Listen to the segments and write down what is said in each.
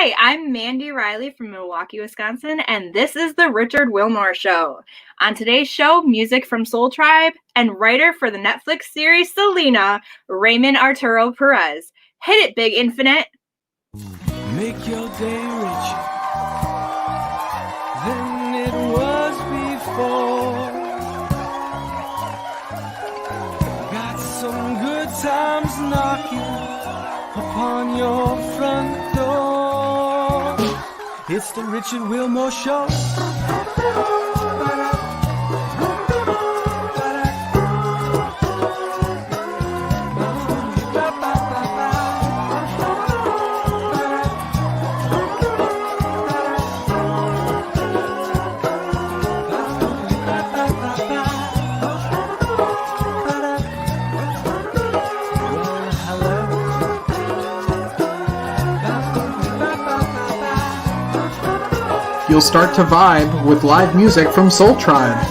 Hi, I'm Mandy Riley from Milwaukee, Wisconsin, and this is the Richard Wilmore Show. On today's show, music from Soltribe and writer for the Netflix series Selena, Raymond Arturo Perez. Hit it, Big Infinite. Make your day richer than it was before. Got some good times knocking upon your front door. It's the Richard Wilmore Show. You'll start to vibe with live music from Soltribe.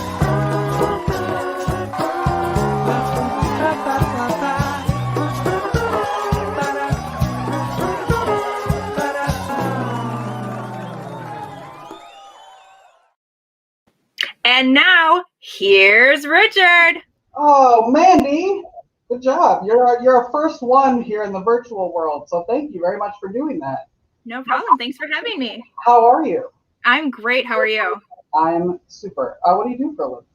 And now, here's Richard. Oh, Mandy, good job. You're our first one here in the virtual world, so thank you very much for doing that. No problem. Thanks for having me. How are you? I'm great. How are you? I'm super. What do you do for a living?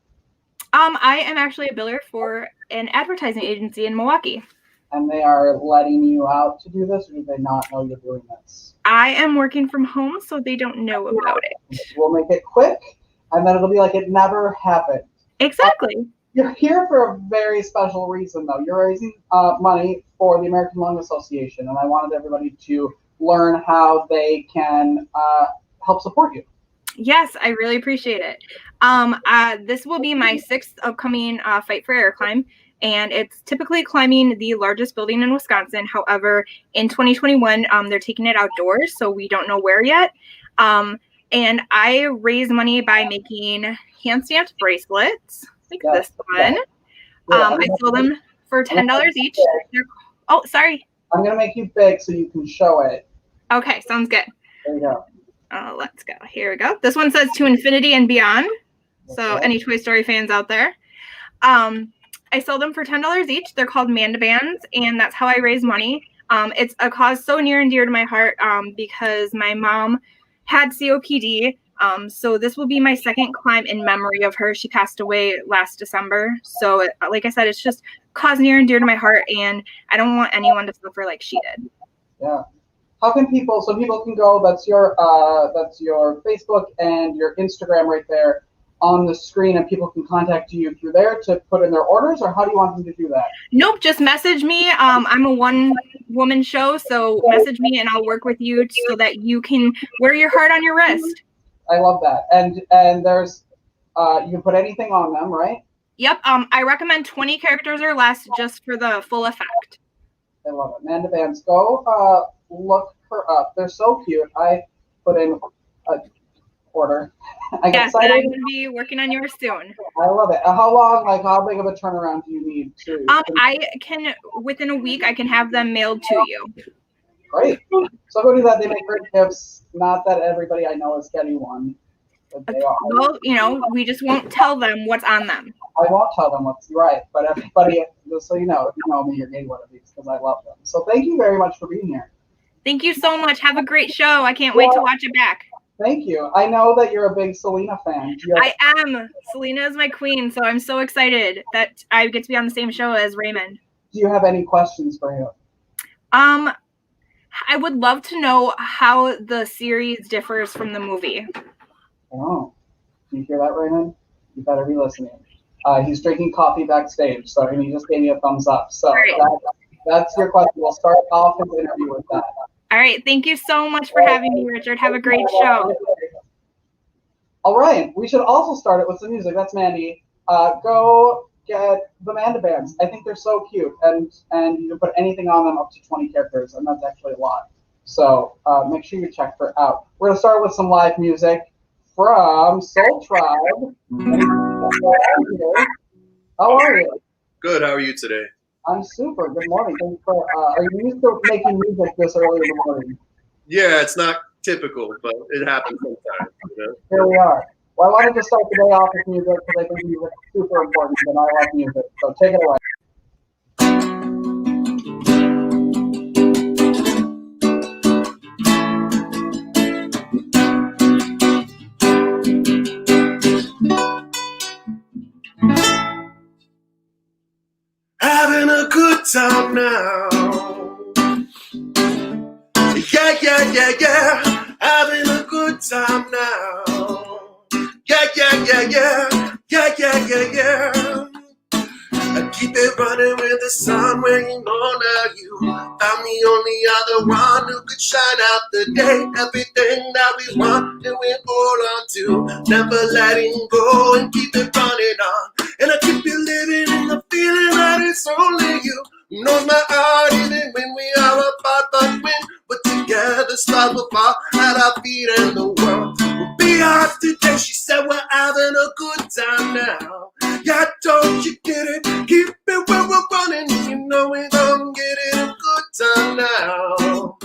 I am actually a biller for an advertising agency in Milwaukee. And they are letting you out to do this, or do they not know you're doing this? I am working from home, so they don't know about it. We'll make it quick, and then it'll be like it never happened. Exactly. You're here for a very special reason, though. You're raising money for the American Lung Association, and I wanted everybody to learn how they can help support you. Yes, I really appreciate it. This will be my sixth upcoming Fight for Air climb, and it's typically climbing the largest building in Wisconsin. However, in 2021, they're taking it outdoors, so we don't know where yet. And I raise money by making hand-stamped bracelets, like this one. I sell them for $10 each. Oh, sorry. I'm going to make you big so you can show it. Okay, sounds good. There you go. Let's go. Here we go. This one says to infinity and beyond. So any Toy Story fans out there. I sell them for $10 each. They're called Manda Bands, and that's how I raise money. It's a cause so near and dear to my heart because my mom had COPD. So this will be my second climb in memory of her. She passed away last December. So like I said, it's just cause near and dear to my heart, and I don't want anyone to suffer like she did. Yeah. How can people, so people can go, that's your Facebook and your Instagram right there on the screen, and people can contact you through there to put in their orders, or how do you want them to do that? Nope, just message me. I'm a one-woman show, so message me and I'll work with you so that you can wear your heart on your wrist. I love that. And there's, you can put anything on them, right? Yep, I recommend 20 characters or less just for the full effect. I love it. Manda Bands, go look her up. They're so cute. I put in an order. I get excited. I'm going to be working on yours soon. I love it. How long, like how big of a turnaround do you need to? I can, within a week, I can have them mailed to you. Great. So go do that. They make great gifts. Not that everybody I know is getting one. But they are. Well, we just won't tell them what's on them. I won't tell them what's right, but everybody, just so you know, if you know me, you're getting one of these because I love them. So thank you very much for being here. Thank you so much. Have a great show. I can't wait to watch it back. Thank you. I know that you're a big Selena fan. I am. Selena is my queen, so I'm so excited that I get to be on the same show as Raymond. Do you have any questions for him? I would love to know how the series differs from the movie. Oh, do you hear that, Raymond? You better be listening. He's drinking coffee backstage, so he just gave me a thumbs up. So that's your question. We'll start off his interview with that. All right. Thank you so much for having me, Richard. Have a great show. All right. We should also start it with some music. That's Mandy. Go get the Manda Bands. I think they're so cute. And you can put anything on them up to 20 characters, and that's actually a lot. So make sure you check her out. We're going to start with some live music from Soltribe. How are you? Good. How are you today? I'm super. Good morning. Thank you for, are you used to making music this early in the morning? Yeah, it's not typical, but it happens sometimes. You know? Here we are. Well, I wanted to start the day off with music because I think music is super important, and I like music. So take it away. Having a good time now. Yeah, yeah, yeah, yeah. Having a good time now. Yeah, yeah, yeah, yeah. Yeah, yeah, yeah, yeah. I keep it running with the sun when you know now you found the only other one who could shine out the day. Everything that we want and we hold on to, never letting go and keep it running on. And I keep you living in the feeling that it's only you who knows my heart even when we are apart. But when we're together, stars will fall at our feet and the world will be ours today. She said we're having a good time now. Yeah, don't you get it? Keep it where we're running. You know we're gonna get it a good time now.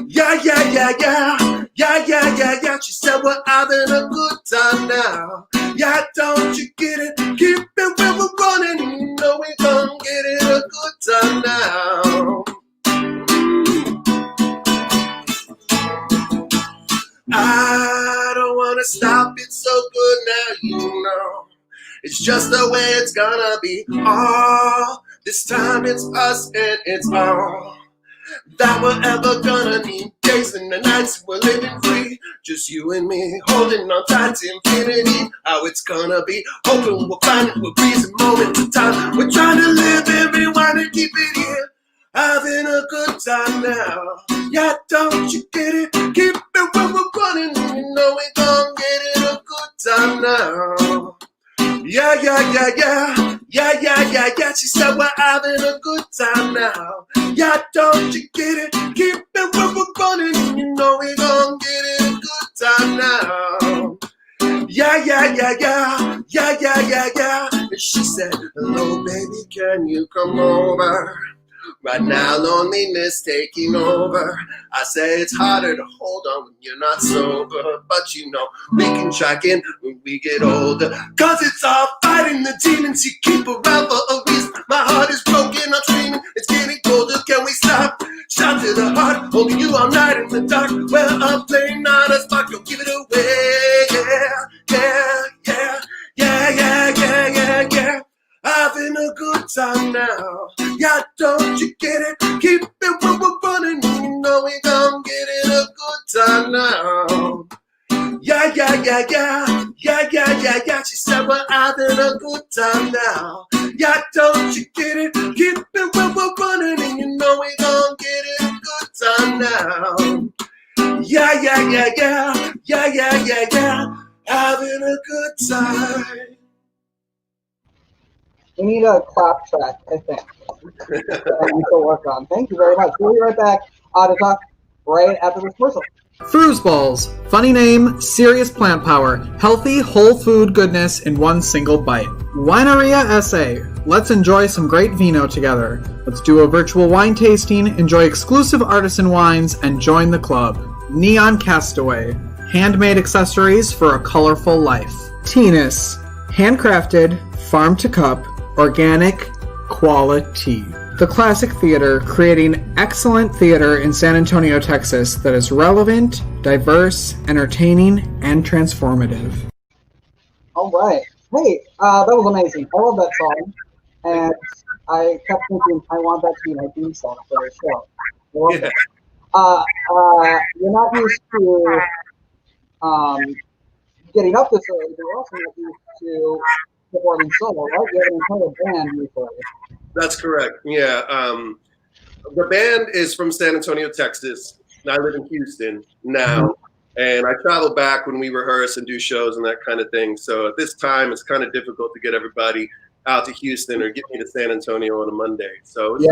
Yeah, yeah, yeah, yeah. Yeah, yeah, yeah, yeah. She said we're having a good time now. Yeah, don't you get it? Keep it where we're running. You know we're gonna get it a good time now. I don't wanna stop. It's so good now, you know. It's just the way it's gonna be. All this time it's us and it's all that we're ever gonna need. Days and the nights we're living free, just you and me, holding on tight to infinity. How it's gonna be, hoping we'll find it with reason, moments of time. We're trying to live and rewind and keep it here, having a good time now. Yeah, don't you get it? Keep it when we're running. You know we're gonna get it a good time now. Yeah, yeah, yeah, yeah. Yeah, yeah, yeah, yeah. She said we're having a good time now. Yeah, don't you get it? Keep it when we're running. You know we're gonna get it a good time now. Yeah, yeah, yeah, yeah. Yeah, yeah, yeah, yeah. And she said, hello, baby, can you come over? Right now, loneliness taking over. I say it's harder to hold on when you're not sober, but you know we can check in when we get older. Cause it's all fighting the demons you keep around for a reason. My heart is broken, I'm screaming, it's getting colder. Can we stop? Shout to the heart, holding you all night in the dark. Well, I'm playing not a spark, don't give it away. Yeah, yeah, yeah, yeah, yeah, yeah, yeah, yeah. Having a good time now. Yeah, don't you get it? Keep it when we're running. You know we gon' get it a good time now. Yeah, yeah, yeah, yeah. Yeah, yeah, yeah, yeah. She said we're having a good time now. Yeah, don't you get it? Keep it when we're running. And you know we gon' get it a good time now. Yeah, yeah, yeah, yeah. Yeah, yeah, yeah, yeah. Having a good time. We need a clap track, I think. That we can work on. Thank you very much. We'll be right back to talk right after this commercial. Foosballs. Funny name, serious plant power. Healthy, whole food goodness in one single bite. Wineria SA. Let's enjoy some great vino together. Let's do a virtual wine tasting, enjoy exclusive artisan wines, and join the club. Neon Castaway. Handmade accessories for a colorful life. Teenus. Handcrafted, farm to cup, organic, quality. The Classic Theater, creating excellent theater in San Antonio, Texas that is relevant, diverse, entertaining, and transformative. All right. Hey, that was amazing. I love that song. And I kept thinking, I want that to be my theme song for the show. I love it. You're not used to getting up this early, but you're also not used to performing solo, right? You have an entire band usually. That's correct. Yeah. The band is from San Antonio, Texas. I live in Houston now. And I travel back when we rehearse and do shows and that kind of thing. So at this time, it's kind of difficult to get everybody out to Houston or get me to San Antonio on a Monday. So yeah,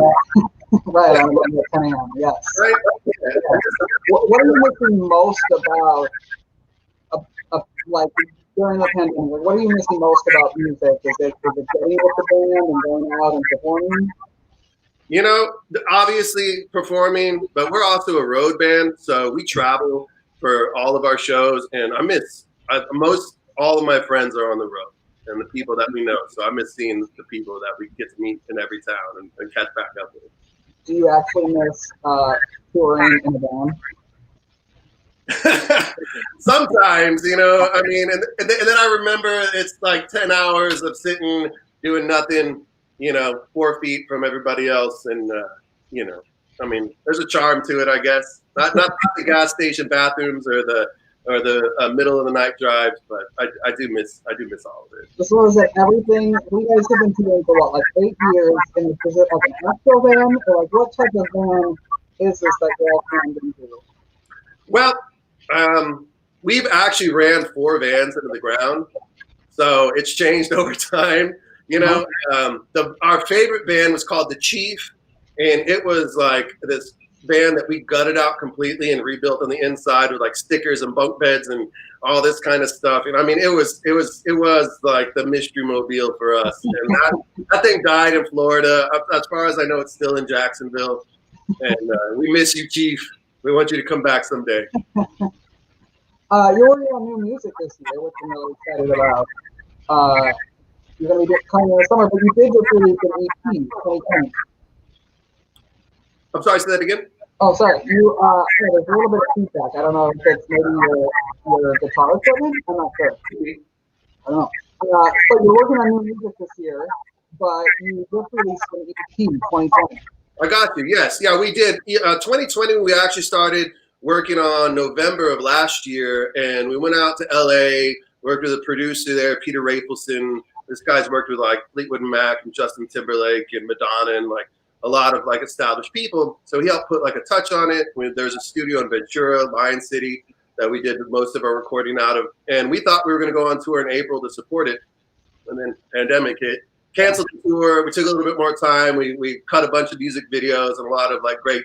right. I'm going to 10 a.m. Yes. Right. Yeah. What are you missing most about, like, during the pandemic? What are you missing most about music? Is it getting with the band and going out and performing? You know, obviously performing, but we're also a road band, so we travel. for all of our shows, and I miss most all of my friends are on the road and the people that we know. So I miss seeing the people that we get to meet in every town and catch back up with. Do you actually miss touring in a band? Sometimes, you know, I mean, and then I remember it's like 10 hours of sitting doing nothing, you know, 4 feet from everybody else, and you know, I mean, there's a charm to it, I guess. Not the gas station bathrooms or the middle of the night drives, but I do miss all of it. So is it everything? You guys have been touring for what, like 8 years? And is it like an Astro van, or like what type of van is this that you're all crammed into? Well, we've actually ran 4 vans into the ground, so it's changed over time. You know, our favorite van was called the Chief, and it was like this van that we gutted out completely and rebuilt on the inside with like stickers and bunk beds and all this kind of stuff. And I mean, it was like the mystery mobile for us. And that thing died in Florida. As far as I know, it's still in Jacksonville. And we miss you, Chief. We want you to come back someday. You're working on new music this year, which I'm really excited about. You're going to be coming in the summer, but you did just release an EP, 2020. I'm sorry, say that again? Oh, sorry. You, there's a little bit of feedback. I don't know if it's maybe your guitar equipment. I'm not sure. I don't know. But you're working on new music this year, but you just released an EP, 2020. I got you. Yes. Yeah, we did. 2020, we actually started working on November of last year, and we went out to LA, worked with a producer there, Peter Rafelson. This guy's worked with like Fleetwood Mac and Justin Timberlake and Madonna and like a lot of like established people. So he helped put like a touch on it. There's a studio in Ventura, Lion City, that we did most of our recording out of. And we thought we were going to go on tour in April to support it. And then pandemic hit. Canceled the tour. We took a little bit more time. We cut a bunch of music videos and a lot of like great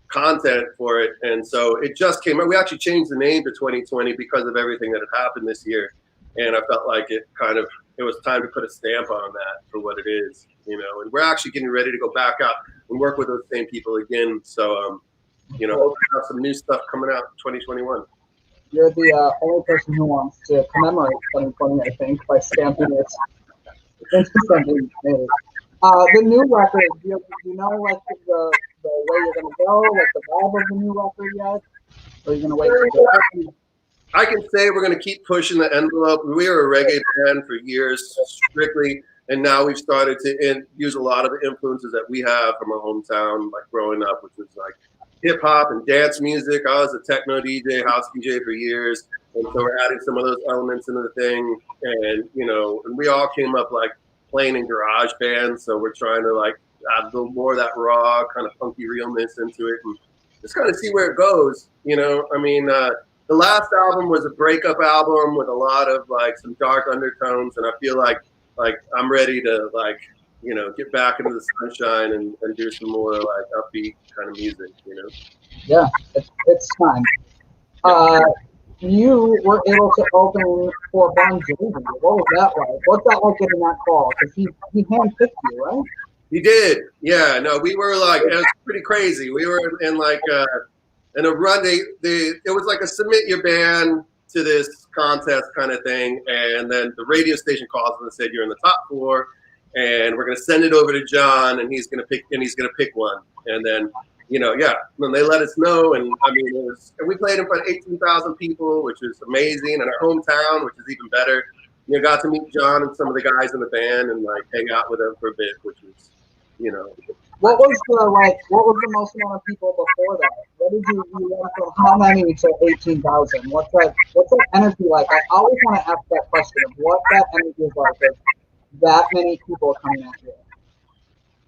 content for it. And so it just came out. We actually changed the name to 2020 because of everything that had happened this year. And I felt like it was time to put a stamp on that for what it is, you know. And we're actually getting ready to go back out and work with those same people again. So, you know, hopefully have some new stuff coming out in 2021. You're the only person who wants to commemorate 2020, I think, by stamping it into something new. The new record, do you know like the way you're going to go, like the vibe of the new record yet? Or are you going to wait for it? I can say we're going to keep pushing the envelope. We were a reggae band for years, strictly, and now we've started to use a lot of the influences that we have from our hometown, like growing up, which was like hip hop and dance music. I was a techno DJ, house DJ for years, and so we're adding some of those elements into the thing. And you know, and we all came up like playing in garage bands, so we're trying to like add a little more of that raw kind of funky realness into it, and just kind of see where it goes. You know, I mean. The last album was a breakup album with a lot of like some dark undertones, and I feel like I'm ready to like, you know, get back into the sunshine and do some more like upbeat kind of music, you know. Yeah, it's time. You were able to open for Bon Jovi. What was that like? What's that like getting that call? Because he handpicked you, right? He did. Yeah. No, we were like, it was pretty crazy. We were in like. In a run, it was like a submit your band to this contest kind of thing, and then the radio station calls and said you're in the top 4, and we're gonna send it over to John, and he's gonna pick one, and then you know, yeah, when they let us know, and I mean, and we played in front of 18,000 people, which was amazing, in our hometown, which is even better. You know, got to meet John and some of the guys in the band, and like hang out with them for a bit, which was, you know. What was the most amount of people before that? What did you went from how many to 18,000? What's that energy like? I always want to ask that question of what that energy is like of that many people coming at you.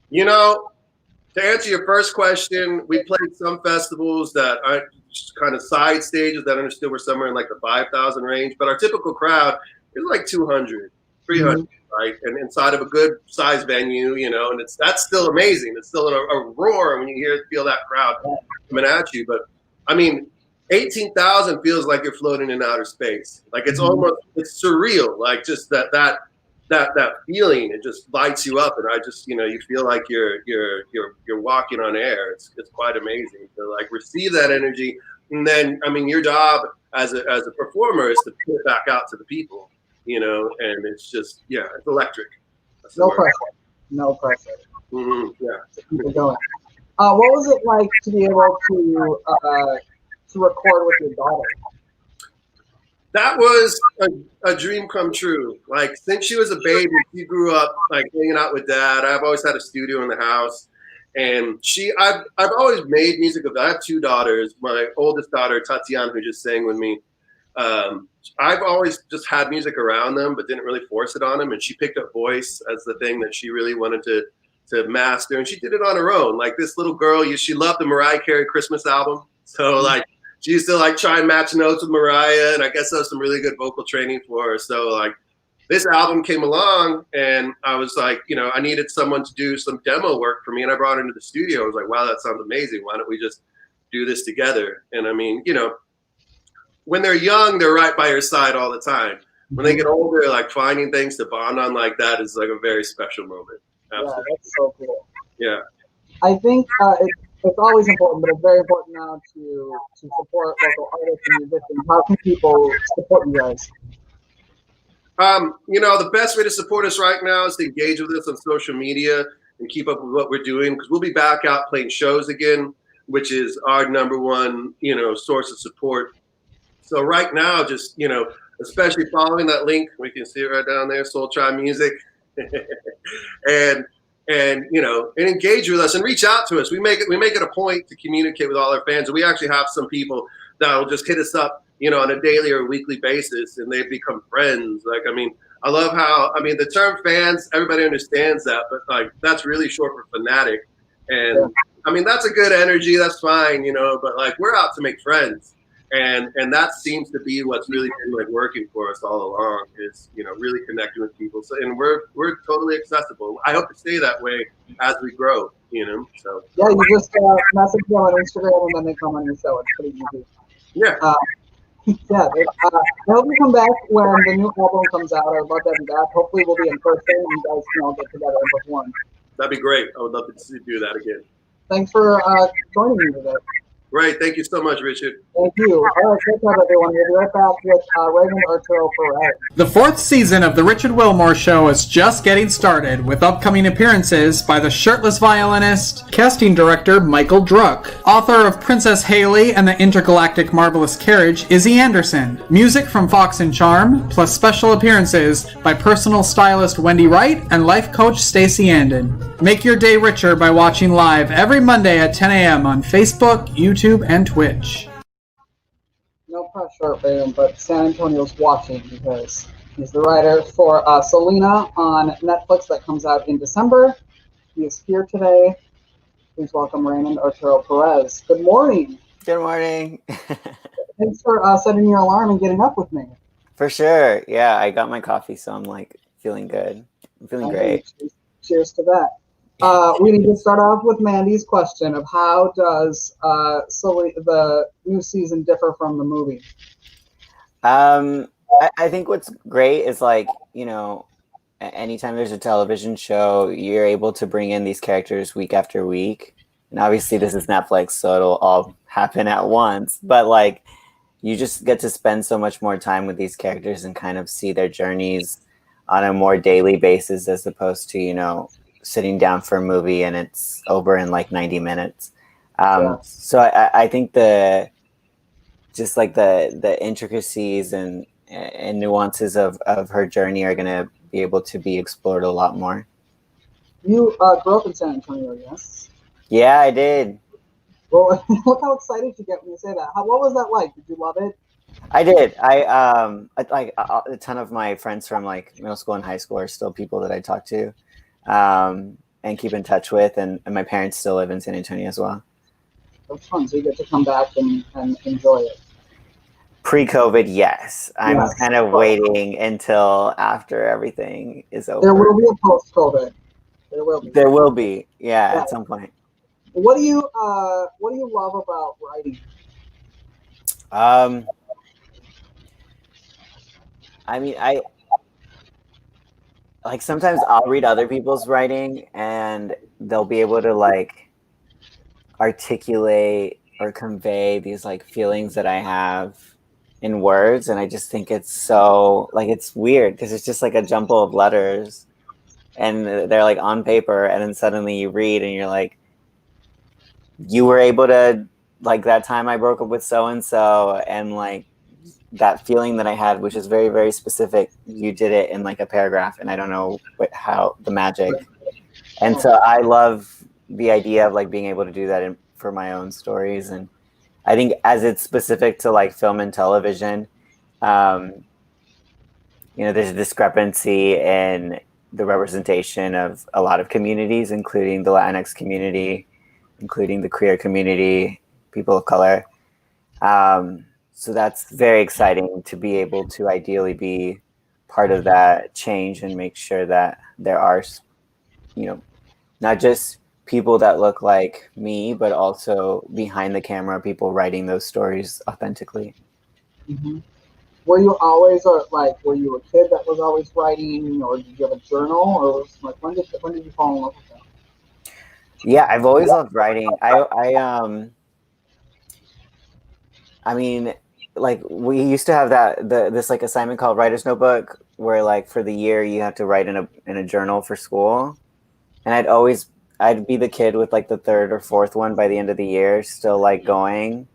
You know, to answer your first question, we played some festivals that are kind of side stages that understood were somewhere in like the 5,000 range, but our typical crowd is like 200, 300. Mm-hmm. Right, and inside of a good size venue, you know, and that's still amazing. It's still a roar when you feel that crowd coming at you. But I mean, 18,000 feels like you're floating in outer space. Like it's it's surreal. Like just that feeling, it just lights you up, and I just, you know, you feel like you're walking on air. It's quite amazing to like receive that energy And then, I mean, your job as a performer is to put it back out to the people, you know, and it's just, yeah, it's electric. That's the No word. pressure. No pressure. Yeah. Keep it going. What was it like to be able to record with your daughter? That was a dream come true. Like, since she was a baby, she grew up like hanging out with dad. I've always had a studio in the house, and I've always made music. I have two daughters. My oldest daughter, Tatiana, who just sang with me. I've always just had music around them, but didn't really force it on them. And she picked up voice as the thing that she really wanted to master, and she did it on her own. Like, this little girl, she loved the Mariah Carey Christmas album, so like. She used to like try and match notes with Mariah, and I guess that was some really good vocal training for her. So like, this album came along, and I was like, you know, I needed someone to do some demo work for me, and I brought her into the studio. I was like, wow, that sounds amazing. Why don't we just do this together? And I mean, you know, when they're young, they're right by your side all the time. When they get older, like finding things to bond on like that is like a very special moment. Absolutely. Yeah, that's so cool. Yeah. I think it's always important, but it's very important now to support local artists and musicians. How can people support you guys? You know, the best way to support us right now is to engage with us on social media and keep up with what we're doing, because we'll be back out playing shows again, which is our number one, you know, source of support. So right now, just, you know, especially following that link, we can see it right down there, Soltribe Music, and you know, and engage with us and reach out to us. We make it a point to communicate with all our fans. And we actually have some people that will just hit us up, you know, on a daily or weekly basis, and they've become friends. Like, I mean, I love how, I mean, the term fans, everybody understands that, but like, that's really short for fanatic. And I mean, that's a good energy. That's fine, you know, but like, we're out to make friends. And that seems to be what's really been like working for us all along, is, you know, really connecting with people. So, and we're totally accessible. I hope to stay that way as we grow, you know. So yeah, you just message them on Instagram and then they come on your show. It's pretty easy. Yeah. Yeah. I hope you come back when the new album comes out. I'd love to have you back. Hopefully we'll be in person and you guys can all get together and perform. That'd be great. I would love to do that again. Thanks for joining me today. Great. Thank you so much, Richard. Thank you. All right, great job, everyone. We'll be right back with Raymond Arturo Perez. The fourth season of The Richard Wilmore Show is just getting started, with upcoming appearances by the shirtless violinist, casting director Michael Druck, author of Princess Haley and the Intergalactic Marvelous Carriage, Izzy Anderson, music from Fox and Charm, plus special appearances by personal stylist Wendy Wright and life coach Stacey Andon. Make your day richer by watching live every Monday at 10 a.m. on Facebook, YouTube, and Twitch. No pressure, Raymond, but San Antonio's watching because he's the writer for Selena on Netflix that comes out in December. He is here today. Please welcome Raymond Arturo Perez. Good morning. Good morning. Thanks for setting your alarm and getting up with me. For sure. Yeah, I got my coffee, so I'm like feeling good. I'm feeling great. Cheers to that. We need to start off with Mandy's question of how does the new season differ from the movie? I think what's great is, like, you know, anytime there's a television show, you're able to bring in these characters week after week. And obviously this is Netflix, so it'll all happen at once. But like, you just get to spend so much more time with these characters and kind of see their journeys on a more daily basis, as opposed to, you know, sitting down for a movie and it's over in like 90 minutes. So I think the intricacies and nuances of her journey are going to be able to be explored a lot more. You grew up in San Antonio, yes? Yeah, I did. Well, look how excited you get when you say that. What was that like? Did you love it? I did. I like a ton of my friends from like middle school and high school are still people that I talk to and keep in touch with, and my parents still live in San Antonio as well. That's fun. So you get to come back and enjoy it. Pre-COVID, yes. I'm kind of waiting until after everything is over. There will be a post-COVID. There will be, yeah, at some point. What do you love about writing? I mean, I like sometimes I'll read other people's writing and they'll be able to like articulate or convey these like feelings that I have in words, and I just think it's so like it's weird because it's just like a jumble of letters, and they're like on paper, and then suddenly you read and you're like, you were able to, like, that time I broke up with so and so, and like that feeling that I had, which is very, very specific, you did it in like a paragraph, and I don't know how the magic. And so I love the idea of like being able to do that for my own stories. And I think as it's specific to like film and television, there's a discrepancy in the representation of a lot of communities, including the Latinx community, including the queer community, people of color. So that's very exciting to be able to ideally be part of that change and make sure that there are, not just people that look like me, but also behind the camera, people writing those stories authentically. Mm-hmm. Were you always were you a kid that was always writing, or did you have a journal, or was like when did you fall in love with that? Yeah, I've always loved writing. I mean, like we used to have this like assignment called Writer's Notebook, where like for the year you have to write in a journal for school, and I'd be the kid with like the third or fourth one by the end of the year, still like going.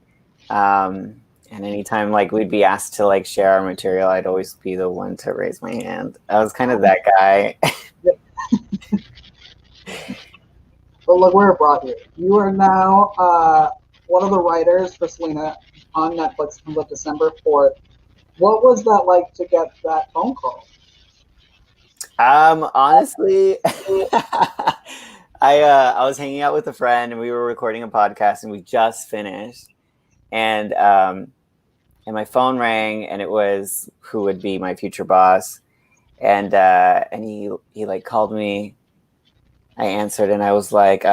And anytime like we'd be asked to like share our material, I'd always be the one to raise my hand. I was kind of that guy. But look where it brought you. You are now one of the writers for Selena on Netflix from December 4th. What was that like to get that phone call? Honestly, I was hanging out with a friend and we were recording a podcast and we just finished, and my phone rang and it was who would be my future boss, and he like called me. I answered and I was like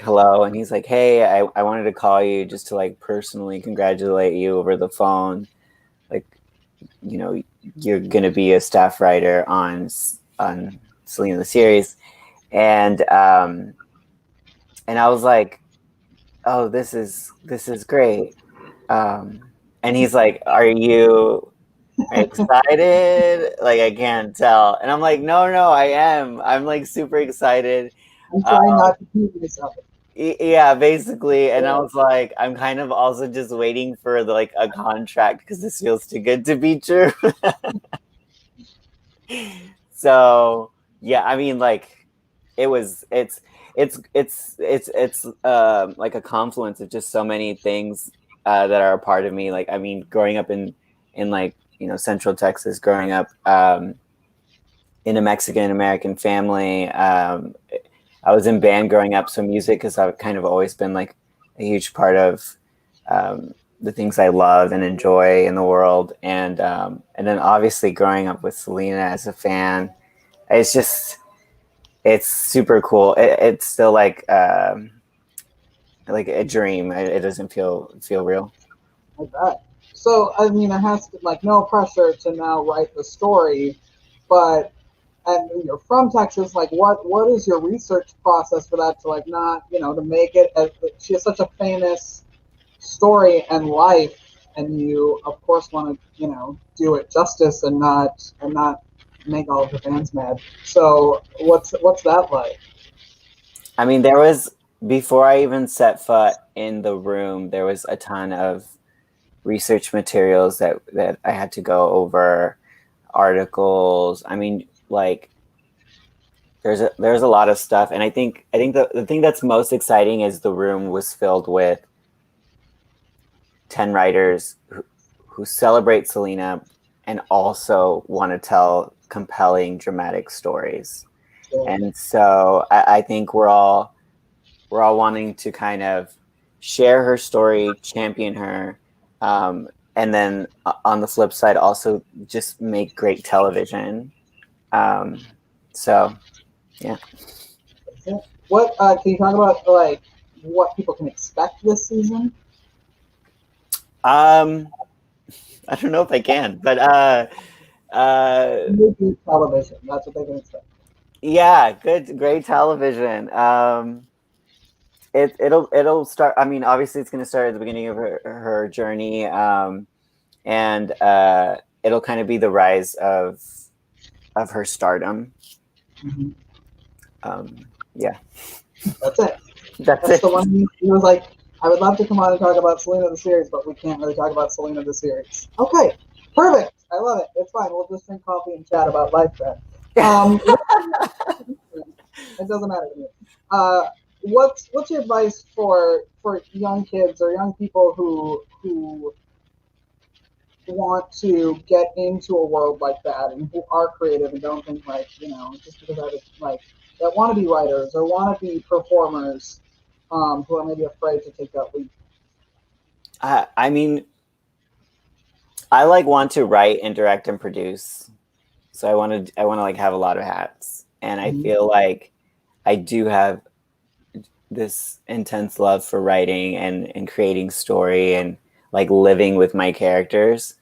hello, and he's like, hey, I wanted to call you just to like personally congratulate you over the phone, like, you're gonna be a staff writer on Selena the series, and I was like, oh, this is great, and he's like, are you excited? Like, I can't tell, and I'm like, no, I'm like super excited. I'm trying not to keep myself. Yeah, basically. And I was like, I'm kind of also just waiting for like a contract because this feels too good to be true. So yeah, I mean, like it's like a confluence of just so many things that are a part of me. Like, I mean, growing up in like, Central Texas, growing up in a Mexican American family, I was in band growing up, so music has kind of always been like a huge part of the things I love and enjoy in the world, and then obviously growing up with Selena as a fan, it's super cool. It's still like a dream. It doesn't feel real. I bet. So I mean, it has to, like, no pressure to now write the story, but. And you're from Texas, like what is your research process for that to like not, to make it she has such a famous story and life, and you of course want to, do it justice and not make all of the fans mad. So what's that like? I mean, before I even set foot in the room, there was a ton of research materials that I had to go over, articles. I mean, like there's a lot of stuff, and I think the thing that's most exciting is the room was filled with 10 writers who celebrate Selena and also want to tell compelling, dramatic stories. Yeah. And so I think we're all wanting to kind of share her story, champion her, and then on the flip side, also just make great television. So, yeah. What can you talk about, like what people can expect this season? I don't know if I can, but television. That's what they can expect. Yeah, great television. it'll start. I mean, obviously, it's going to start at the beginning of her journey, and it'll kind of be the rise of her stardom. Mhm. Yeah, That's it. that's That's it. the one he was like, I would love to come on and talk about Selena the series, but we can't really talk about Selena the series. Okay, perfect. I love it. It's fine. We'll just drink coffee and chat about life then. It doesn't matter to me. What's your advice for young kids or young people who want to get into a world like that and who are creative and don't think like, just because I was like that want to be writers or want to be performers, who are maybe afraid to take that leap? I mean, I like want to write and direct and produce, so I want to like have a lot of hats, and I feel like I do have this intense love for writing and creating story and like living with my characters.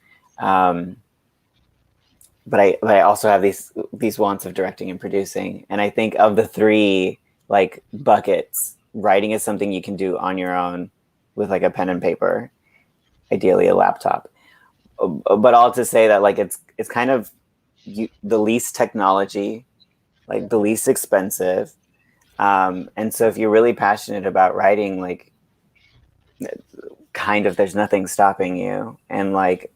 But I also have these wants of directing and producing. And I think of the three like buckets, writing is something you can do on your own with like a pen and paper, ideally a laptop. But all to say that like it's kind of the least technology, like the least expensive. And so if you're really passionate about writing, like kind of there's nothing stopping you. And like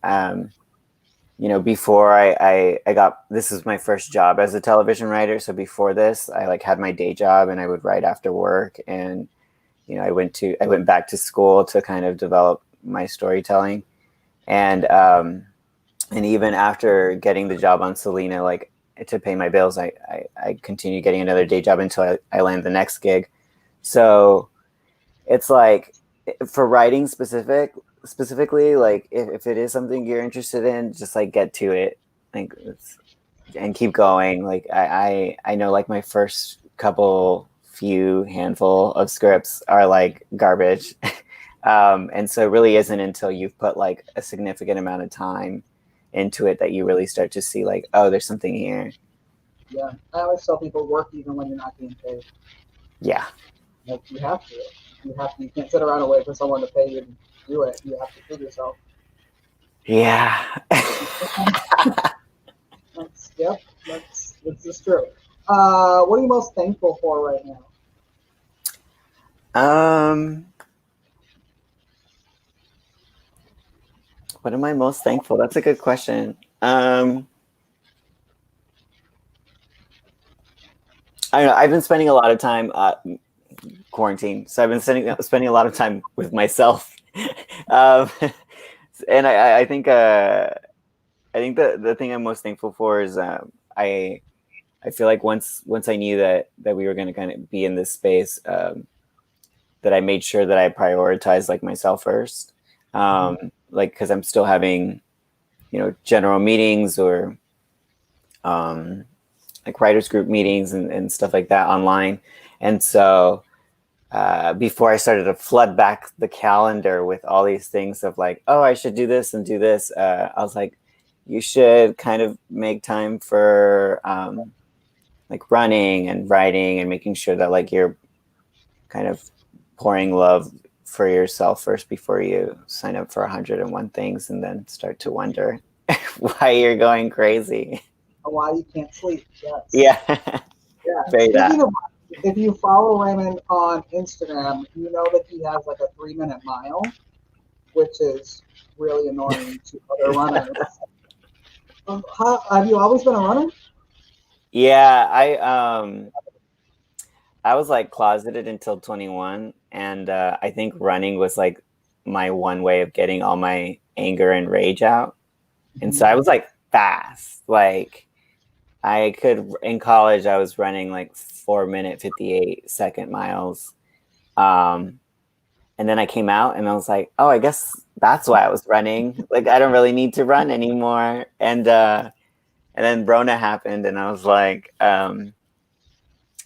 before I got, this is my first job as a television writer. So before this, I like had my day job and I would write after work. And, I went back to school to kind of develop my storytelling. And even after getting the job on Selena, like to pay my bills, I continued getting another day job until I land the next gig. So it's like for writing specifically, like if it is something you're interested in, just like get to it, like and keep going. Like I know like my first few handful of scripts are like garbage. And so it really isn't until you've put like a significant amount of time into it that you really start to see like, oh, there's something here. Yeah, I always tell people work even when you're not being paid. Yeah, like you have to. You can't sit around and wait for someone to pay you to do it. You have to prove yourself. Yeah. This is true. What are you most thankful for right now? What am I most thankful? That's a good question. I don't know. I've been spending a lot of time quarantine, so I've been spending a lot of time with myself. And I think the thing I'm most thankful for is I feel like once I knew that we were going to kind of be in this space, that I made sure that I prioritized like myself first. Like, cause I'm still having, general meetings or, like writers group meetings and stuff like that online. And so, before I started to flood back the calendar with all these things of like, oh, I should do this and do this. I was like, you should kind of make time for, like running and writing and making sure that like you're kind of pouring love for yourself first before you sign up for 101 things and then start to wonder why you're going crazy. Why you can't sleep? Yes. Yeah. Yeah. Speaking of, if you follow Raymond on Instagram, you know that he has like a 3-minute mile, which is really annoying to other runners. Have you always been a runner? Yeah, I was like closeted until 21, and I think running was like my one way of getting all my anger and rage out. And so I was like fast. Like I could, in college, I was running like 4-minute, 58-second miles. And then I came out and I was like, oh, I guess that's why I was running. Like, I don't really need to run anymore. And then Rona happened and I was like,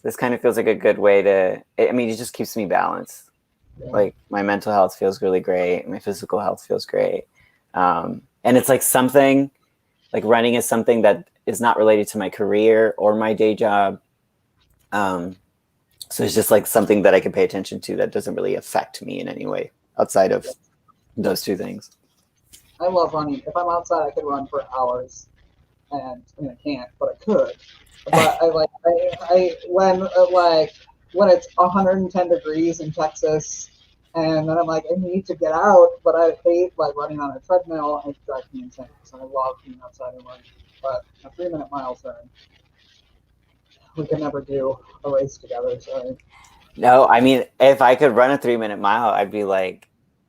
this kind of feels like a good way to, I mean, it just keeps me balanced. Like my mental health feels really great. My physical health feels great. And it's like something, like running is something that is not related to my career or my day job. So So it's just like something that I can pay attention to that doesn't really affect me in any way outside of those two things. I love running. If I'm outside, I could run for hours, and I mean I can't, but I could. But when it's 110 degrees in Texas, and then I'm like I need to get out, but I hate like running on a treadmill. It drives me insane. So I love being outside and running. But a 3-minute mile turn, we can never do a race together. So No, I mean, if I could run a 3-minute mile, I'd be like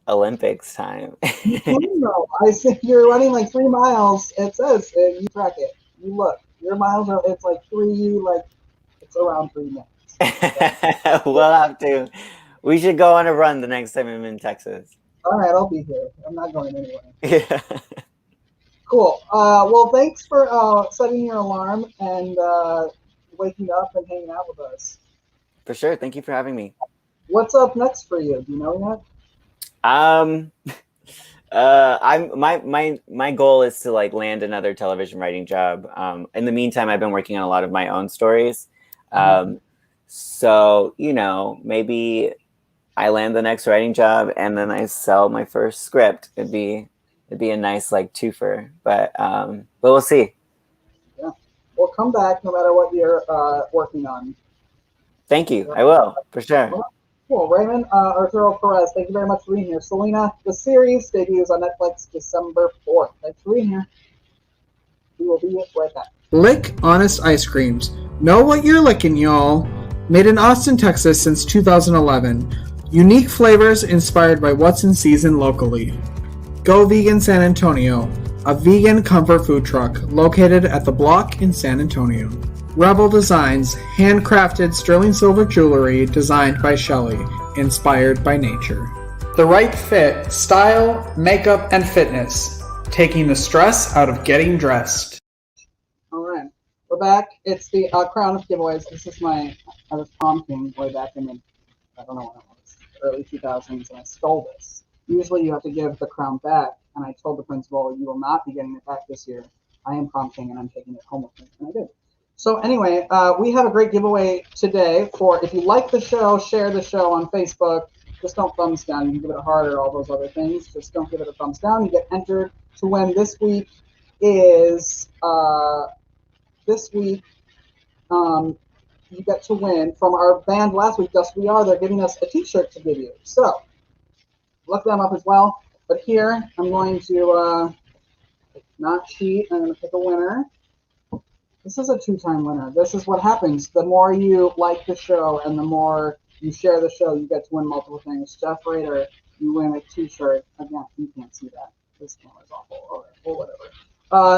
Olympics time. no, I see you're running like 3 miles. It says you track it. You look. Your miles are. It's like it's around 3 minutes. We'll have to. We should go on a run the next time I'm in Texas. All right, I'll be here. I'm not going anywhere. Yeah. Cool. Well, thanks for setting your alarm and waking up and hanging out with us. For sure. Thank you for having me. What's up next for you? Do you know yet? My goal is to like land another television writing job. In the meantime, I've been working on a lot of my own stories. So, you know, maybe I land the next writing job and then I sell my first script. It'd be a nice like twofer, but we'll see. Yeah. Well, come back no matter what you're working on. Thank you. I will, for sure. Cool. Raymond Arturo Perez, thank you very much for being here. Selena, the series debuts on Netflix December 4th. Thanks for being here. We will be right back. Lick Honest Ice Creams. Know what you're licking, y'all. Made in Austin, Texas since 2011. Unique flavors inspired by what's in season locally. Go Vegan San Antonio, a vegan comfort food truck located at The Block in San Antonio. Rebel Designs, handcrafted sterling silver jewelry designed by Shelley, inspired by nature. The right fit, style, makeup, and fitness, taking the stress out of getting dressed. All right, we're back. It's the crown of giveaways. This is I was prom king way back in I don't know when it was, early 2000s, and I stole this. Usually you have to give the crown back, and I told the principal, you will not be getting it back this year. I am prom king, and I'm taking it home with me, and I did. So anyway, we have a great giveaway today for if you like the show, share the show on Facebook. Just don't thumbs down. You can give it a heart or all those other things. Just don't give it a thumbs down. You get entered to win. This week is you get to win from our band last week, Dust We Are. They're giving us a t-shirt to give you. So look them up as well. But here I'm going to not cheat. I'm going to pick a winner. This is a 2-time winner. This is what happens. The more you like the show and the more you share the show, you get to win multiple things. Jeff Rader, you win a t-shirt. Again, you can't see that. This camera's awful. Or whatever.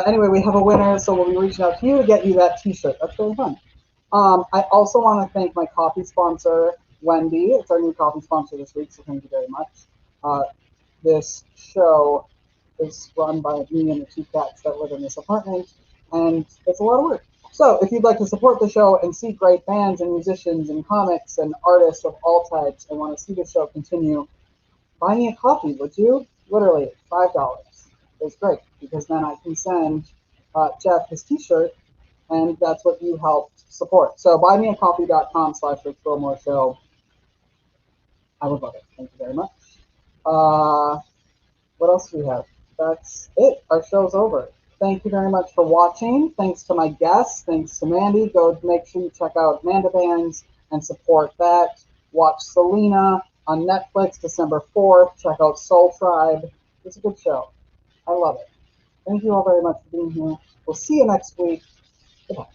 Anyway, we have a winner, so we'll be reaching out to you to get you that t-shirt. That's very fun. I also want to thank my coffee sponsor, Wendy. It's our new coffee sponsor this week, so thank you very much. This show is run by me and the 2 cats that live in this apartment, and it's a lot of work. So if you'd like to support the show and see great bands and musicians and comics and artists of all types and want to see the show continue, buy me a coffee, would you? Literally, $5. It's great, because then I can send Jeff his t-shirt, and that's what you helped support. So buymeacoffee.com/RichFillmore I would love it. Thank you very much. What else do we have? That's it. Our show's over. Thank you very much for watching. Thanks to my guests. Thanks to Mandy. Go make sure you check out Manda Bands and support that. Watch Selena on Netflix December 4th. Check out Soltribe. It's a good show. I love it. Thank you all very much for being here. We'll see you next week. Goodbye.